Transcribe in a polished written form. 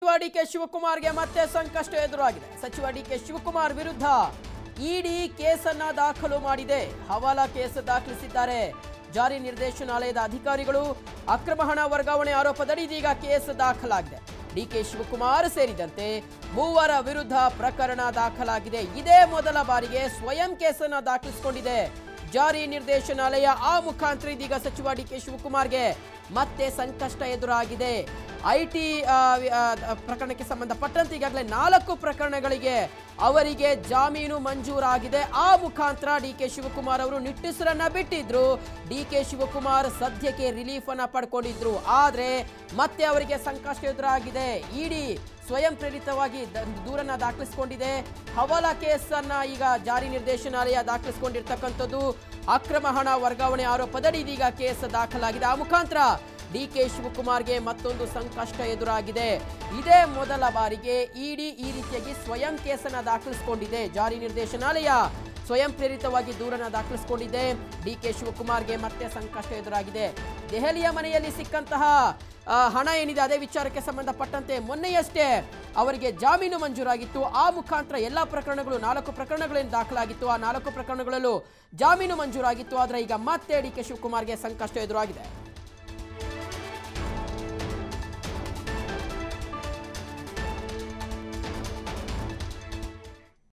ಸಚಿವ ಡಿಕೆ ಶಿವಕುಮಾರ್ಗೆ ಮತ್ತೆ ಸಂಕಷ್ಟ ಎದುರಾಗಿದೆ. ಸಚಿವ ಡಿಕೆ ಶಿವಕುಮಾರ್ ವಿರುದ್ಧ ಇಡಿ ಕೇಸನ್ನ ದಾಖಲು ಮಾಡಿದೆ. ಹವಾಲಾ ಕೇಸ್ ದಾಖಲಿಸಿದ್ದಾರೆ ಜಾರಿ ನಿರ್ದೇಶನಾಲಯದ ಅಧಿಕಾರಿಗಳು. ಅಕ್ರಮ ಹಣ ವರ್ಗಾವಣೆ ಆರೋಪದಡಿ ಇದೀಗ ಕೇಸ್ ದಾಖಲಾಗಿದೆ. ಡಿಕೆ ಶಿವಕುಮಾರ್ ಸೇರಿದಂತೆ ಮೂವರ ವಿರುದ್ಧ ಪ್ರಕರಣ ದಾಖಲಾಗಿದೆ. ಇದೇ ಮೊದಲ ಬಾರಿಗೆ ಸ್ವಯಂ ಕೇಸನ್ನ ದಾಖಲಿಸಿಕೊಂಡಿದೆ ಜಾರಿ ನಿರ್ದೇಶನಾಲಯ. ಆ ಮುಖಾಂತರ ಇದೀಗ ಸಚಿವ ಡಿಕೆ ಶಿವಕುಮಾರ್ಗೆ ಮತ್ತೆ ಸಂಕಷ್ಟ ಎದುರಾಗಿದೆ. ಐಟಿ ಪ್ರಕರಣಕ್ಕೆ ಸಂಬಂಧಪಟ್ಟಂತೆ ಈಗಾಗಲೇ 4 ಪ್ರಕರಣಗಳಿಗೆ ಅವರಿಗೆ ಜಾಮೀನು ಮಂಜೂರಾಗಿದೆ. ಆ ಮುಖಾಂತರ ಡಿಕೆ ಶಿವಕುಮಾರ್ ಅವರು ನಿಟ್ಟುಸಿರನ್ನ ಬಿಟ್ಟಿದ್ರು. ಡಿಕೆ ಶಿವಕುಮಾರ್ ಸದ್ಯಕ್ಕೆ ರಿಲೀಫ್ ಅನ್ನ ಪಡ್ಕೊಂಡಿದ್ರು. ಆದ್ರೆ ಮತ್ತೆ ಅವರಿಗೆ ಸಂಕಷ್ಟ ಎದುರಾಗಿದೆ. ಇಡಿ ಸ್ವಯಂ ಪ್ರೇರಿತವಾಗಿ ದೂರನ್ನ ದಾಖಲಿಸಿಕೊಂಡಿದೆ. ಹವಾಲಾ ಕೇಸನ್ನ ಈಗ ಜಾರಿ ನಿರ್ದೇಶನಾಲಯ ದಾಖಲಿಸಿಕೊಂಡಿರ್ತಕ್ಕಂಥದ್ದು. ಅಕ್ರಮ ಹಣ ವರ್ಗಾವಣೆ ಆರೋಪದಡಿ ಇದೀಗ ಕೇಸ್ ದಾಖಲಾಗಿದೆ. ಆ ಮುಖಾಂತರ ಡಿಕೆ ಶಿವಕುಮಾರ್ಗೆ ಮತ್ತೊಂದು ಸಂಕಷ್ಟ ಎದುರಾಗಿದೆ. ಇದೇ ಮೊದಲ ಬಾರಿಗೆ ಇಡಿ ಈ ರೀತಿಯಾಗಿ ಸ್ವಯಂ ಕೇಸನ್ನ ದಾಖಲಿಸಿಕೊಂಡಿದೆ. ಜಾರಿ ನಿರ್ದೇಶನಾಲಯ ಸ್ವಯಂ ಪ್ರೇರಿತವಾಗಿ ದೂರನ್ನ ದಾಖಲಿಸಿಕೊಂಡಿದೆ. ಡಿಕೆ ಶಿವಕುಮಾರ್ಗೆ ಮತ್ತೆ ಸಂಕಷ್ಟ ಎದುರಾಗಿದೆ. ದೆಹಲಿಯ ಮನೆಯಲ್ಲಿ ಸಿಕ್ಕಂತಹ ಹಣ ಏನಿದೆ ಅದೇ ವಿಚಾರಕ್ಕೆ ಸಂಬಂಧಪಟ್ಟಂತೆ ಮೊನ್ನೆಯಷ್ಟೇ ಅವರಿಗೆ ಜಾಮೀನು ಮಂಜೂರಾಗಿತ್ತು. ಆ ಮುಖಾಂತರ ಎಲ್ಲ ಪ್ರಕರಣಗಳು 4 ಪ್ರಕರಣಗಳೇನು ದಾಖಲಾಗಿತ್ತು ಆ 4 ಪ್ರಕರಣಗಳಲ್ಲೂ ಜಾಮೀನು ಮಂಜೂರಾಗಿತ್ತು. ಆದರೆ ಈಗ ಮತ್ತೆ ಡಿಕೆ ಶಿವಕುಮಾರ್ಗೆ ಸಂಕಷ್ಟ ಎದುರಾಗಿದೆ.